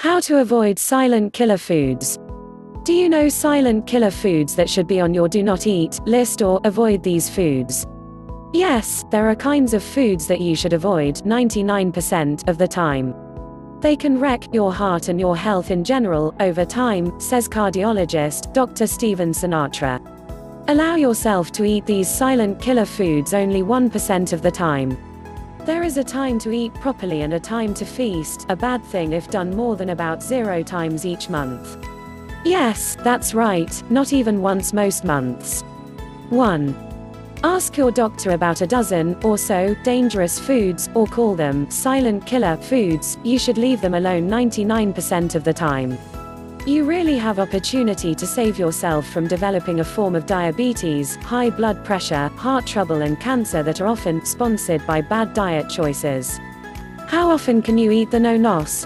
How to avoid silent killer foods. Do you know silent killer foods that should be on your do not eat list or avoid these foods? Yes, there are kinds of foods that you should avoid 99% of the time. They can wreck your heart and your health in general over time, says cardiologist Dr. Sinatra. Allow yourself to eat these silent killer foods only 1% of the time. There is a time to eat properly and a time to feast, a bad thing if done more than about 0 times each month. Yes, that's right, not even once most months. 1. Ask your doctor about a dozen or so dangerous foods, or call them silent killer foods. You should leave them alone 99% of the time. You really have opportunity to save yourself from developing a form of diabetes, high blood pressure, heart trouble and cancer that are often sponsored by bad diet choices. How often can you eat the no-nos?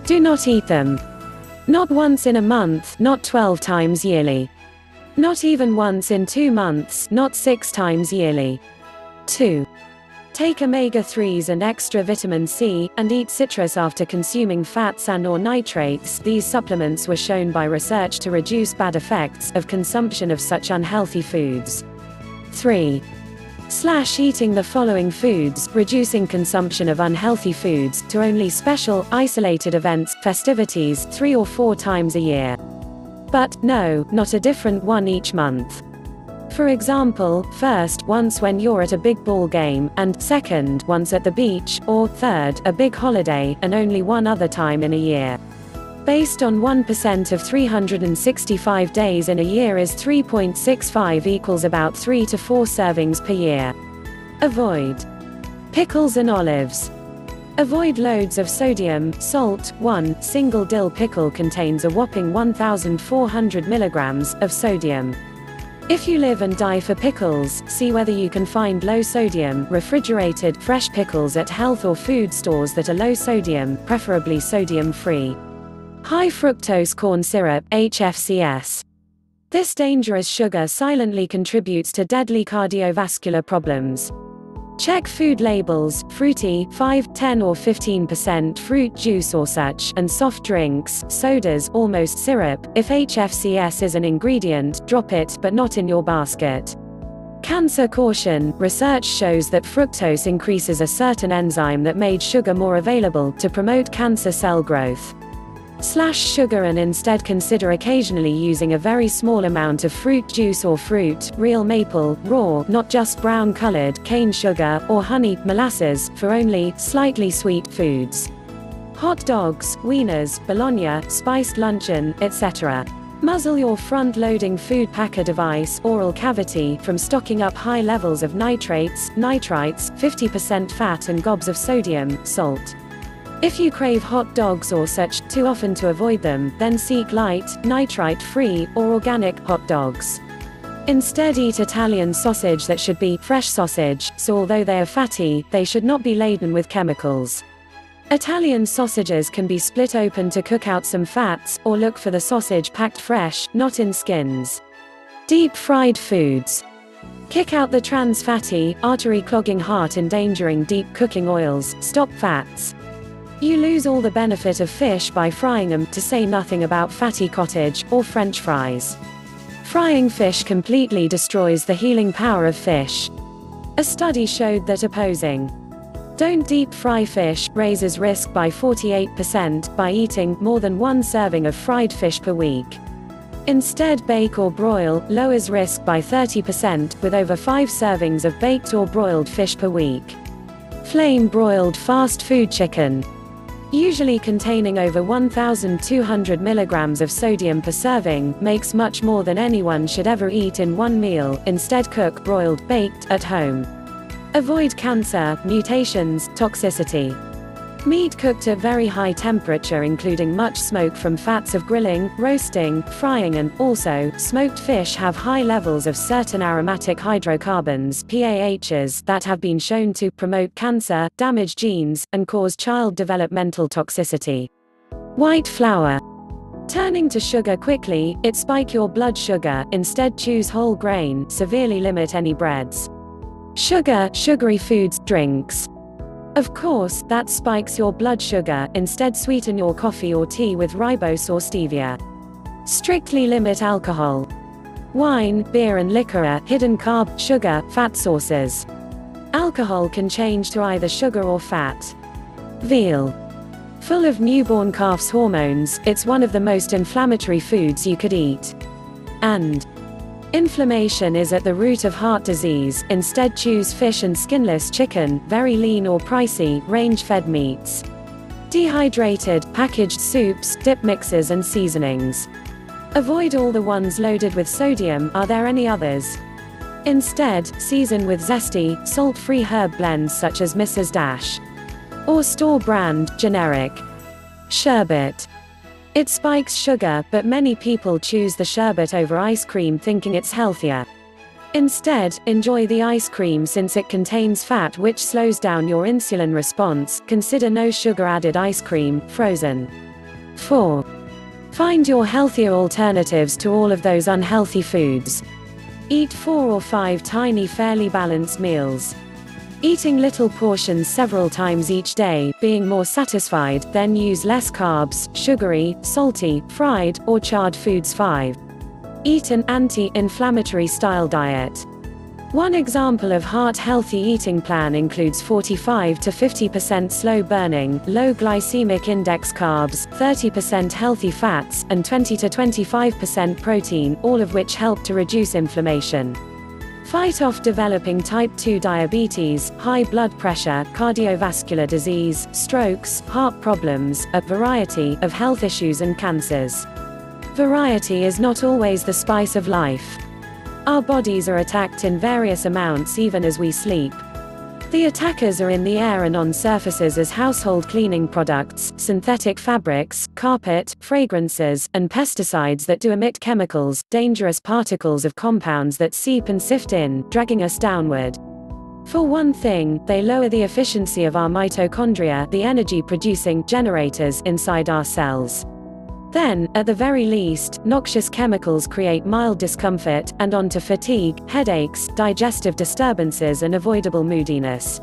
Do not eat them. Not once in a month, not 12 times yearly. Not even once in 2 months, not 6 times yearly. 2. Take omega-3s and extra vitamin C, and eat citrus after consuming fats and/or nitrates. These supplements were shown by research to reduce bad effects of consumption of such unhealthy foods. 3. Eating the following foods, reducing consumption of unhealthy foods to only special, isolated events, festivities, 3 or 4 times a year. But, no, not a different one each month. For example, first, once when you're at a big ball game, and second, once at the beach, or third, a big holiday, and only one other time in a year. Based on 1% of 365 days in a year is 3.65 equals about 3 to 4 servings per year. Avoid pickles and olives. Avoid loads of sodium, salt. 1 single dill pickle contains a whopping 1,400 milligrams of sodium. If you live and die for pickles, see whether you can find low-sodium, refrigerated, fresh pickles at health or food stores that are low-sodium, preferably sodium-free. High fructose corn syrup, HFCS. This dangerous sugar silently contributes to deadly cardiovascular problems. Check food labels: fruity, 5, 10 or 15% fruit juice or such, and soft drinks, sodas, almost syrup. If HFCS is an ingredient, drop it, but not in your basket. Cancer caution: research shows that fructose increases a certain enzyme that made sugar more available to promote cancer cell growth. Slash sugar and instead consider occasionally using a very small amount of fruit juice or fruit, real maple, raw, not just brown-colored, cane sugar, or honey, molasses, for only slightly sweet foods. Hot dogs, wieners, bologna, spiced luncheon, etc. Muzzle your front-loading food packer device, oral cavity, from stocking up high levels of nitrates, nitrites, 50% fat and gobs of sodium, salt. If you crave hot dogs or such too often to avoid them, then seek light, nitrite-free, or organic hot dogs. Instead eat Italian sausage that should be fresh sausage, so although they are fatty, they should not be laden with chemicals. Italian sausages can be split open to cook out some fats, or look for the sausage packed fresh, not in skins. Deep-fried foods. Kick out the trans fatty, artery-clogging heart-endangering deep cooking oils. Stop fats. You lose all the benefit of fish by frying them, to say nothing about fatty cottage, or French fries. Frying fish completely destroys the healing power of fish. A study showed that opposing don't deep fry fish raises risk by 48% by eating more than 1 serving of fried fish per week. Instead bake or broil lowers risk by 30%, with over 5 servings of baked or broiled fish per week. Flame broiled fast food chicken. Usually containing over 1,200 milligrams of sodium per serving, makes much more than anyone should ever eat in one meal. Instead cook broiled, baked, at home. Avoid cancer, mutations, toxicity. Meat cooked at very high temperature including much smoke from fats of grilling, roasting, frying and, also, smoked fish have high levels of certain aromatic hydrocarbons PAHs that have been shown to promote cancer, damage genes, and cause child developmental toxicity. White flour. Turning to sugar quickly, it spike your blood sugar. Instead choose whole grain, severely limit any breads. Sugar, sugary foods, drinks. Of course, that spikes your blood sugar. Instead, sweeten your coffee or tea with ribose or stevia. Strictly limit alcohol. Wine, beer and liquor are hidden carb, sugar, fat sources. Alcohol can change to either sugar or fat. Veal. Full of newborn calf's hormones, it's one of the most inflammatory foods you could eat. And inflammation is at the root of heart disease. Instead, choose fish and skinless chicken, very lean or pricey, range-fed meats. Dehydrated, packaged soups, dip mixes and seasonings. Avoid all the ones loaded with sodium. Are there any others? Instead, season with zesty, salt-free herb blends such as Mrs. Dash. Or store-brand, generic sherbet. It spikes sugar, but many people choose the sherbet over ice cream thinking it's healthier. Instead, enjoy the ice cream since it contains fat which slows down your insulin response. Consider no sugar-added ice cream, frozen. 4. Find your healthier alternatives to all of those unhealthy foods. Eat 4 or 5 tiny fairly balanced meals. Eating little portions several times each day, being more satisfied, then use less carbs, sugary, salty, fried, or charred foods. 5. Eat an anti-inflammatory style diet. One example of heart-healthy eating plan includes 45 to 50% slow-burning, low glycemic index carbs, 30% healthy fats, and 20 to 25% protein, all of which help to reduce inflammation. Fight off developing type 2 diabetes, high blood pressure, cardiovascular disease, strokes, heart problems, a variety of health issues and cancers. Variety is not always the spice of life. Our bodies are attacked in various amounts even as we sleep. The attackers are in the air and on surfaces as household cleaning products, synthetic fabrics, carpet, fragrances, and pesticides that do emit chemicals, dangerous particles of compounds that seep and sift in, dragging us downward. For one thing, they lower the efficiency of our mitochondria, the energy-producing generators inside our cells. Then, at the very least, noxious chemicals create mild discomfort, and on to fatigue, headaches, digestive disturbances and avoidable moodiness.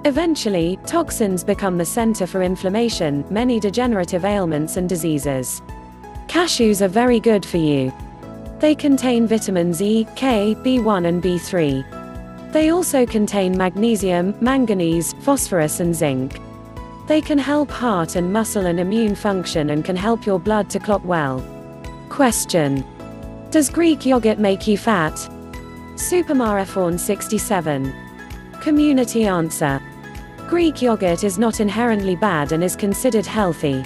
Eventually, toxins become the center for inflammation, many degenerative ailments and diseases. Cashews are very good for you. They contain vitamins E, K, B1 and B3. They also contain magnesium, manganese, phosphorus and zinc. They can help heart and muscle and immune function and can help your blood to clot well. Question. Does Greek yogurt make you fat? Supermarefon 67. Community answer. Greek yogurt is not inherently bad and is considered healthy.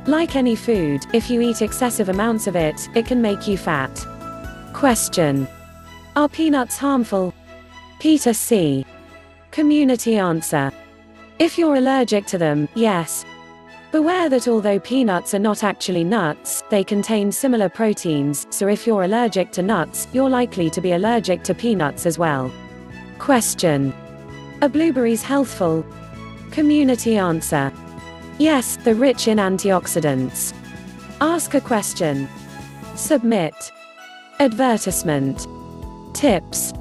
Like any food, if you eat excessive amounts of it, it can make you fat. Question. Are peanuts harmful? Peter C. Community answer. If you're allergic to them, yes. Beware that although peanuts are not actually nuts, they contain similar proteins, so if you're allergic to nuts, you're likely to be allergic to peanuts as well. Question. Are blueberries healthful? Community answer. Yes, they're rich in antioxidants. Ask a question. Submit. Advertisement. Tips.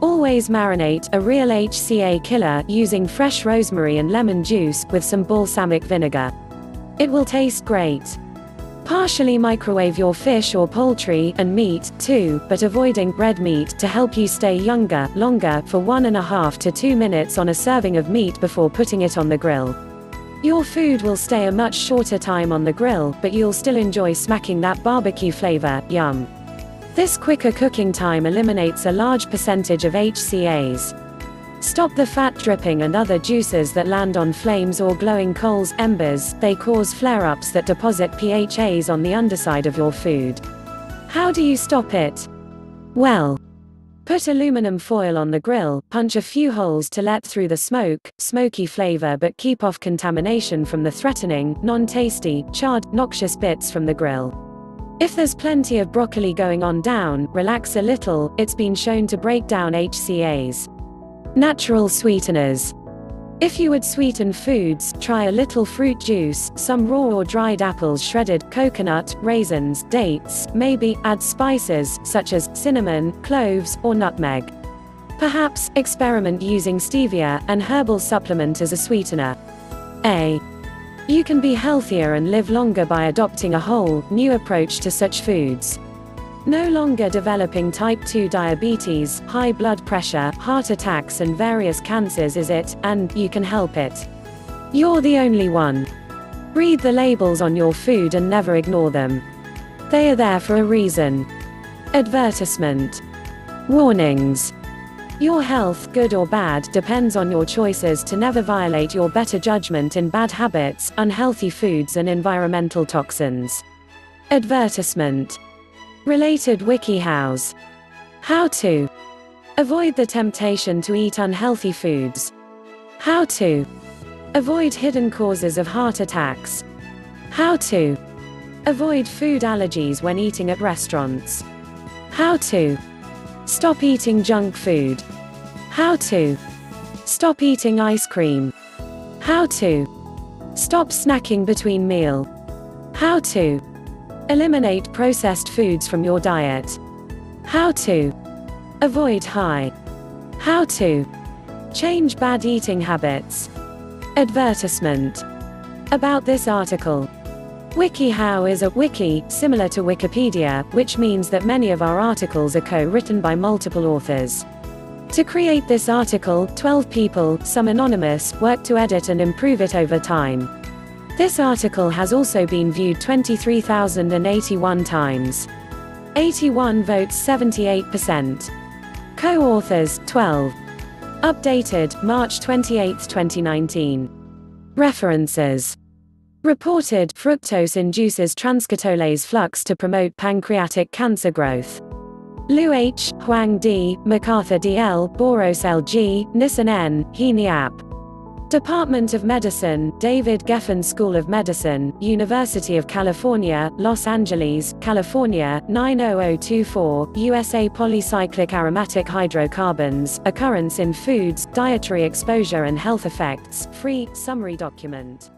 Always marinate a real HCA killer using fresh rosemary and lemon juice, with some balsamic vinegar. It will taste great. Partially microwave your fish or poultry, and meat, too, but avoiding red meat to help you stay longer for 1.5 to 2 minutes on a serving of meat before putting it on the grill. Your food will stay a much shorter time on the grill, but you'll still enjoy smacking that barbecue flavor. Yum. This quicker cooking time eliminates a large percentage of HCAs. Stop the fat dripping and other juices that land on flames or glowing coals, embers. They cause flare-ups that deposit PHAs on the underside of your food. How do you stop it? Well, put aluminum foil on the grill, punch a few holes to let through the smoke, smoky flavor, but keep off contamination from the threatening, non-tasty, charred, noxious bits from the grill. If there's plenty of broccoli going on down, relax a little. It's been shown to break down HCAs. Natural sweeteners. If you would sweeten foods, try a little fruit juice, some raw or dried apples shredded, coconut, raisins, dates, maybe add spices, such as cinnamon, cloves, or nutmeg. Perhaps experiment using stevia, an herbal supplement, as a sweetener. A. You can be healthier and live longer by adopting a whole, new approach to such foods. No longer developing type 2 diabetes, high blood pressure, heart attacks and various cancers is it, and you can help it. You're the only one. Read the labels on your food and never ignore them. They are there for a reason. Advertisement. Warnings. Your health, good or bad, depends on your choices to never violate your better judgment in bad habits, unhealthy foods and environmental toxins. Advertisement. Related WikiHows. How to avoid the temptation to eat unhealthy foods. How to avoid hidden causes of heart attacks. How to avoid food allergies when eating at restaurants. How to stop eating junk food. How to stop eating ice cream. How to stop snacking between meal. How to eliminate processed foods from your diet. How to avoid high. How to change bad eating habits. Advertisement. About this article. WikiHow is a wiki, similar to Wikipedia, which means that many of our articles are co-written by multiple authors. To create this article, 12 people, some anonymous, worked to edit and improve it over time. This article has also been viewed 23,081 times. 81 votes 78%. Co-authors, 12. Updated, March 28, 2019. References. Reported, fructose induces transcatolase flux to promote pancreatic cancer growth. Liu H., Huang D., MacArthur D. L., Boros L. G., Nissan N., Heaney App. Department of Medicine, David Geffen School of Medicine, University of California, Los Angeles, California, 90024, USA. Polycyclic aromatic hydrocarbons, occurrence in foods, dietary exposure and health effects, free, summary document.